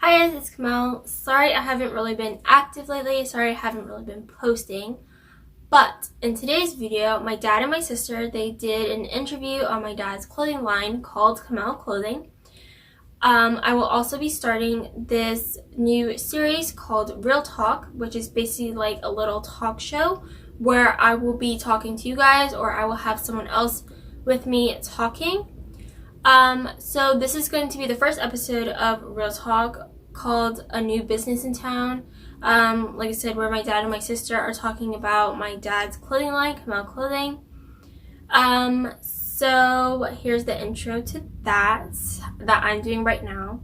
Hi guys, it's Kamel. Sorry I haven't really been active lately. Sorry I haven't really been posting. But in today's video, my dad and my sister, they did an interview on my dad's clothing line called Kamel Clothing. I will also be starting this new series called Real Talk, which is basically like a little talk show where I will be talking to you guys, or I will have someone else with me talking. So this is going to be the first episode of Real Talk called A New Business in Town. Like I said, where my dad and my sister are talking about my dad's clothing line, Kamel Clothing. So here's the intro to that I'm doing right now.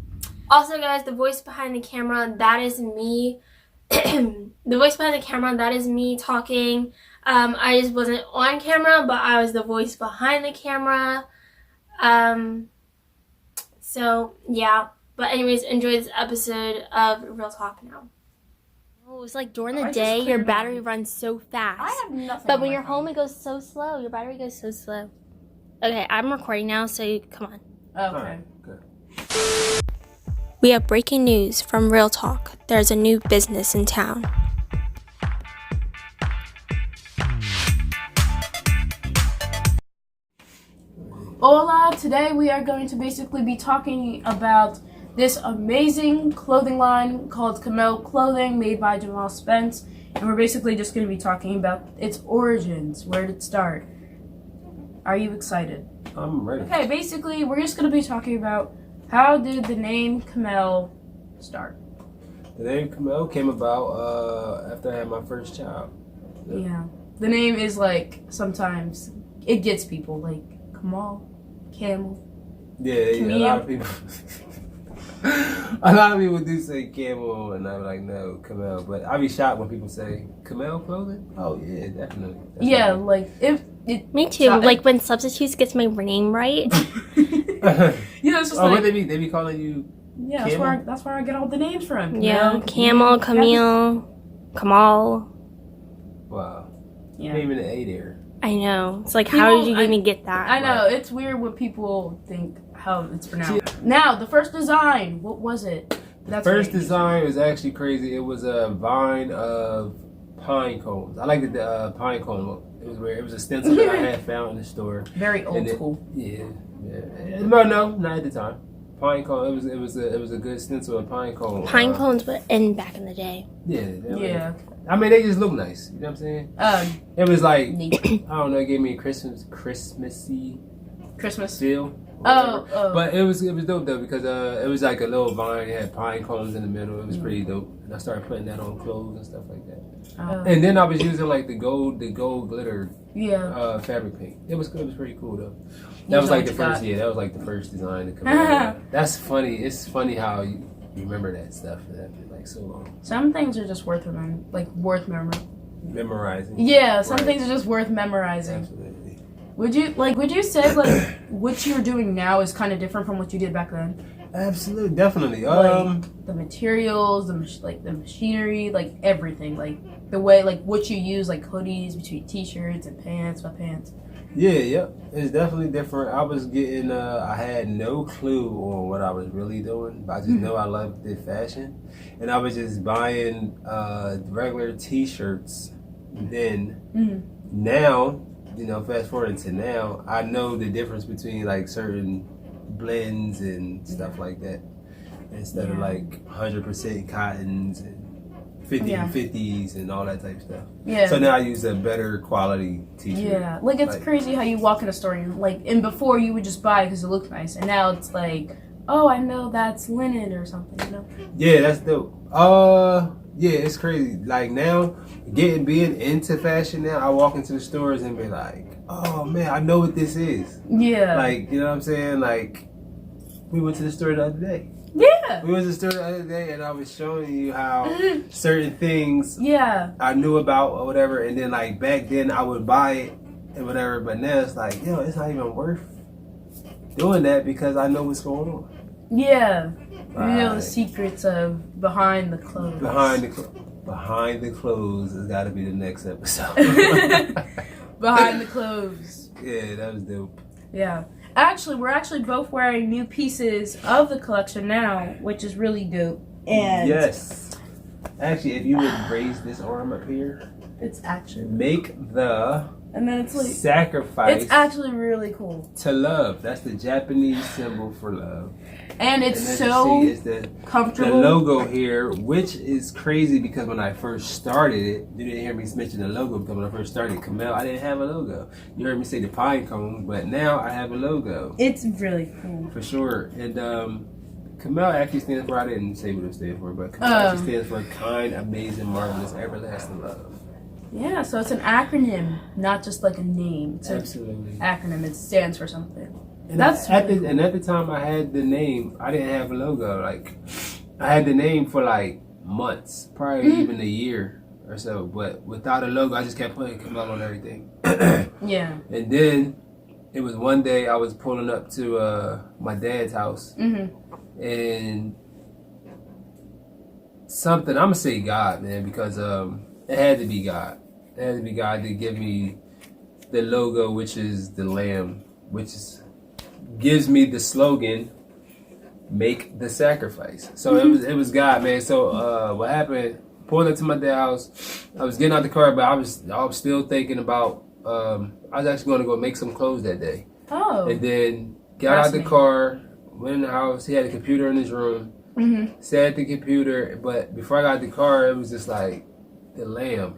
Also guys, the voice behind the camera, that is me. The voice behind the camera, that is me talking. I just wasn't on camera, but I was the voice behind the camera. So yeah, but anyways, enjoy this episode of Real Talk now. Oh, it's like during the day your battery runs so fast. I have nothing. But when you're home it goes so slow. Your battery goes so slow. Okay, I'm recording now, so come on. Okay. Good. We have breaking news from Real Talk. There's a new business in town. Hola, today we are going to basically be talking about this amazing clothing line called Kamel Clothing, made by Jamal Spence, and we're basically just going to be talking about its origins. Where did it start? Are you excited? I'm ready. Okay, basically we're just going to be talking about how did the name Kamel start. The name Kamel came about after I had my first child. Yeah. The name is like, sometimes it gets people like Kamal, Camel. Yeah, Camille. a lot of people. A lot of people do say Camel, and I'm like, no, Kamel. But I be shocked when people say Kamel Clothing. Oh yeah, definitely. That's Yeah, right. like if it. Me too. Like when Substitutes gets my name right. Yeah, it's just Oh, like, what they be calling you? yeah, that's where I get all the names from. Yeah, Camel, Camille, Kamal. Wow. Yeah. Name in the A there. I know. It's like, People- how did you even get that? I know, it's weird when people think how it's pronounced. Now, the first design, what was it? That's First right. design was actually crazy. It was a vine of pine cones. I like the pine cone look. It was weird. It was a stencil that I had found in the store. Very old And school. Yeah. No, not at the time. Pine cone. It was a good stencil of pine cone. Pine cones were in back in the day. Yeah. I mean, they just look nice. You know what I'm saying? It was like, Neat. I don't know. It gave me a Christmassy Christmas. feel. Oh. But it was dope though, because it was like a little vine. It had pine cones in the middle. It was pretty dope. And I started putting that on clothes and stuff like that. And then I was using like the gold glitter Yeah. fabric paint. It was pretty cool though. That was like the first. Yeah, that was like the first design to come out. That's funny. It's funny how you remember that stuff. That been like so long. Some things are just worth Memorizing. Yeah, some Right. things are just worth memorizing. Absolutely. Would you say like what you're doing now is kind of different from what you did back then? Absolutely, definitely. Like the materials, the machinery, like everything, like the way, like what you use, like hoodies between t-shirts and pants, sweatpants. Yeah, it's definitely different. I was getting, I had no clue on what I was really doing, but I just know I loved the fashion, and I was just buying regular t-shirts. Then now, fast forward to now, I know the difference between like certain blends and stuff like that, instead of like 100% cottons and 50/50s and all that type of stuff. Yeah. So now I use a better quality t-shirt. Yeah, like it's crazy how you walk in a store and before you would just buy it because it looked nice, and now it's like, oh, I know that's linen or something, Yeah, that's dope. Yeah, it's crazy. Like now, being into fashion now, I walk into the stores and be like, oh man, I know what this is. Yeah. Like, you know what I'm saying? Like, we went to the store the other day. Yeah. We went to the store the other day and I was showing you how certain things Yeah. I knew about or whatever, and then like back then I would buy it and whatever, but now it's like, it's not even worth doing that because I know what's going on. Yeah. You know the Right. secrets of behind the clothes. Behind the clothes has got to be the next episode. Behind the clothes. Yeah, that was dope. Yeah. actually, we're actually both wearing new pieces of the collection now, which is really dope. And yes. Actually, if you would raise this arm up here, it's actually, make the and then it's like, sacrifice it's actually really cool. to love. That's the Japanese symbol for love. And it's And as so you see, it's the comfortable. logo here, which is crazy because when I first started it, you didn't hear me mention the logo because when I first started Kamel, I didn't have a logo. You heard me say the pine cone, but now I have a logo. It's really cool. For sure. And Kamel actually stands for, I didn't say what it stands for, but Kamel actually stands for kind, amazing, marvelous, everlasting love. Yeah, so it's an acronym, not just like a name. It's an Absolutely. acronym. It stands for something. And That's at really the, and at the time I had the name, I didn't have a logo. Like, I had the name for like months, probably even a year or so. But without a logo, I just kept putting Kamel on everything. Yeah. And then it was one day I was pulling up to my dad's house, and something, I'm gonna say God, man, because it had to be God. It had to be God to give me the logo, which is the lamb, which is gives me the slogan, "Make the sacrifice." So it was God, man. So what happened? Pulled up to my dad's house. I was getting out the car, but I was still thinking about. I was actually going to go make some clothes that day. Oh. And then got out the car, went in the house. He had a computer in his room. Sat at the computer, but before I got the car, it was just like the lamb,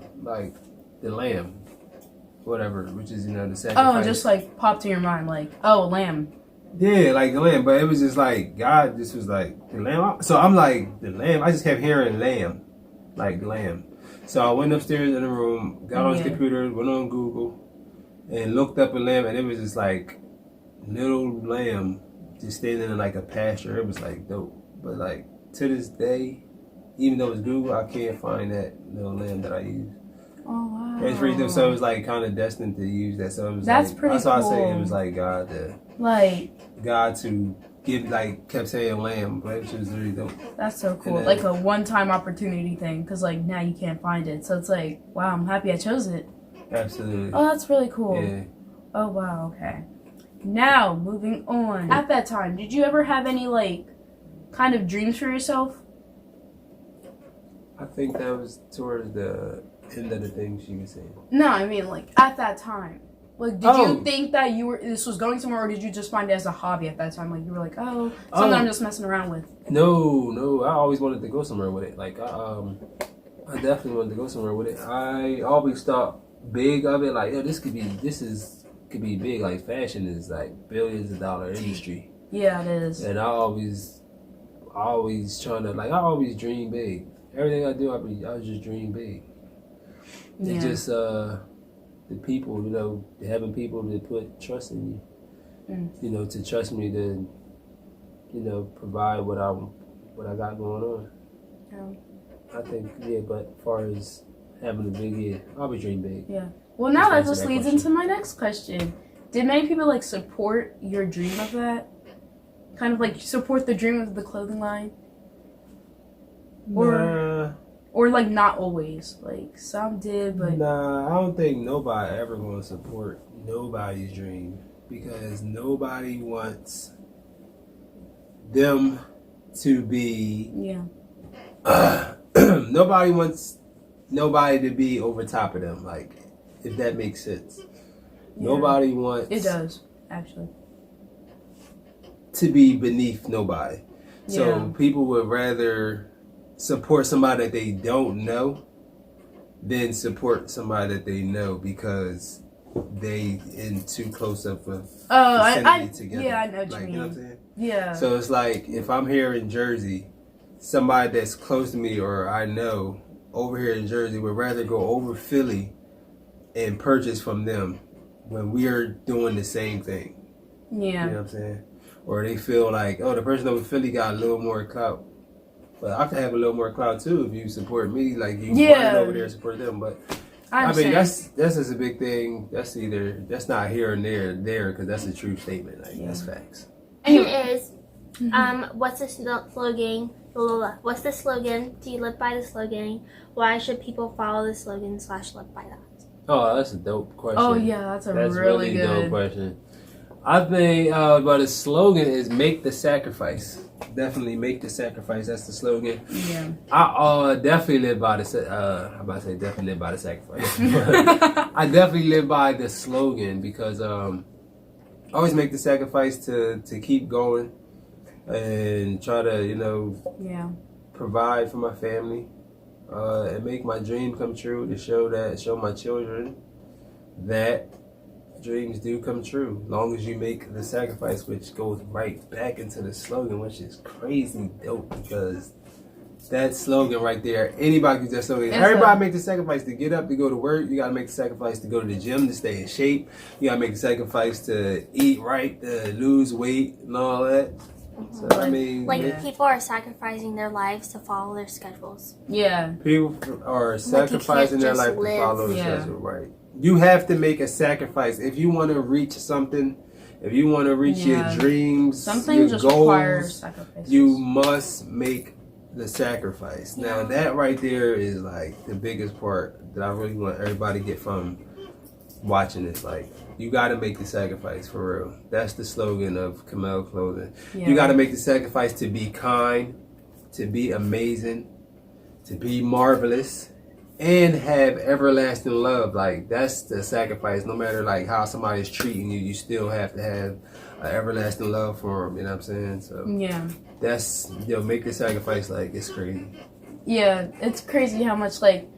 whatever, which is the sacrifice. Oh, just like popped to your mind, like, oh, lamb. Yeah, like the lamb, but it was just like God just was like the lamb. So I'm like the lamb. I just kept hearing lamb, like lamb. So I went upstairs in the room, got on his computer, went on Google, and looked up a lamb, and it was just like little lamb just standing in like a pasture. It was like dope, but like to this day, even though it's Google, I can't find that little lamb that I use. Oh wow. It's pretty dope. So it was like kind of destined to use that. So it was That's like, pretty that's why I say cool. it was like God to give, like, kept saying lamb, but it was really dope. That's so cool. And Like a one-time opportunity thing, because like now you can't find it. So it's like, wow, I'm happy I chose it. Absolutely. Oh, that's really cool. Yeah. Oh wow, okay. Now moving on. At that time, did you ever have any like kind of dreams for yourself? I think that was towards the end of the things she was saying. No, I mean like at that time. Like, did you think that this was going somewhere, or did you just find it as a hobby at that time? Like, you were like, oh, something I'm just messing around with. No, I always wanted to go somewhere with it. Like, I definitely wanted to go somewhere with it. I always thought big of it. Like, yo, this could be big. Like, fashion is like billions of dollar industry. Yeah, it is. And I always trying to, like, I always dream big. Everything I do, I just dream big. Yeah. It's just the people, having people to put trust in you, to trust me to, provide what I got going on. Yeah. I think, but as far as having a big head, I always dream big. Yeah. Well, now that Just just answer that leads question. into my next question. Did many people like support your dream of that? Kind of like support the dream of the clothing line? Or like not always. Like some did, but Nah, I don't think nobody ever gonna support nobody's dream, because nobody wants them to be nobody wants nobody to be over top of them, like, if that makes sense. Nobody wants it does, actually. to be beneath nobody. So Yeah. people would rather support somebody that they don't know than support somebody that they know, because they in too close of a vicinity together. Yeah, I know what like, you mean. You know what I'm saying? Yeah. So it's like, if I'm here in Jersey, somebody that's close to me or I know over here in Jersey would rather go over Philly and purchase from them when we are doing the same thing. Yeah. You know what I'm saying? Or they feel like, oh, the person over Philly got a little more clout. But I can have a little more clout too if you support me, like you running over there and support them. But I mean, that's just a big thing. That's not here and there, because that's a true statement. Like, that's facts. It is. What's the slogan? What's the slogan? Do you live by the slogan? Why should people follow the slogan / live by that? Oh, that's a dope question. Oh yeah, that's a That's really dope good. question. I think about the slogan is "Make the Sacrifice." Definitely make the sacrifice. That's the slogan. Yeah. I definitely live by the. I'm about to say definitely live by the sacrifice. I definitely live by the slogan because always make the sacrifice to keep going and try to Yeah. provide for my family and make my dream come true. To show my children that dreams do come true, long as you make the sacrifice, which goes right back into the slogan, which is crazy dope because that slogan right there, anybody can just slogan. Everybody make the sacrifice to get up, to go to work. You gotta make the sacrifice to go to the gym, to stay in shape. You gotta make the sacrifice to eat right, to lose weight and all that. So I mean, people are sacrificing their lives to follow their schedules. Yeah. people are sacrificing their life to follow the Yeah. schedule, right? You have to make a sacrifice if you want to reach something. If you want to reach your dreams, something your just goals, requires sacrifices. you must make the sacrifice. Now that right there is like the biggest part that I really want everybody to get from watching this. Like, you got to make the sacrifice for real. That's the slogan of Camel Clothing. Yeah. You got to make the sacrifice to be kind, to be amazing, to be marvelous, and have everlasting love. Like, that's the sacrifice. No matter like how somebody's treating you, you still have to have an everlasting love for them. You know what I'm saying? So Yeah. that's, make the sacrifice. Like, it's crazy. Yeah, it's crazy how much like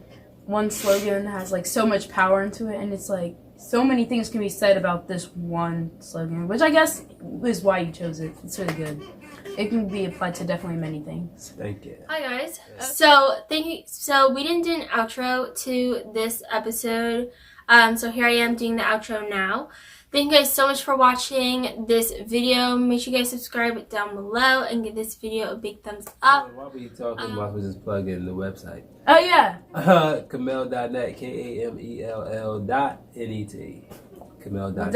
one slogan has like so much power into it, and it's like so many things can be said about this one slogan, which I guess is why you chose it. It's really good. It can be applied to definitely many things. Thank you. Hi guys. So thank you. So we didn't do an outro to this episode. So here I am doing the outro now. Thank you guys so much for watching this video. Make sure you guys subscribe down below and give this video a big thumbs up. While we talking about, we just plug in the website. Oh yeah. Camel.net, KAMELL.net. Camel.net.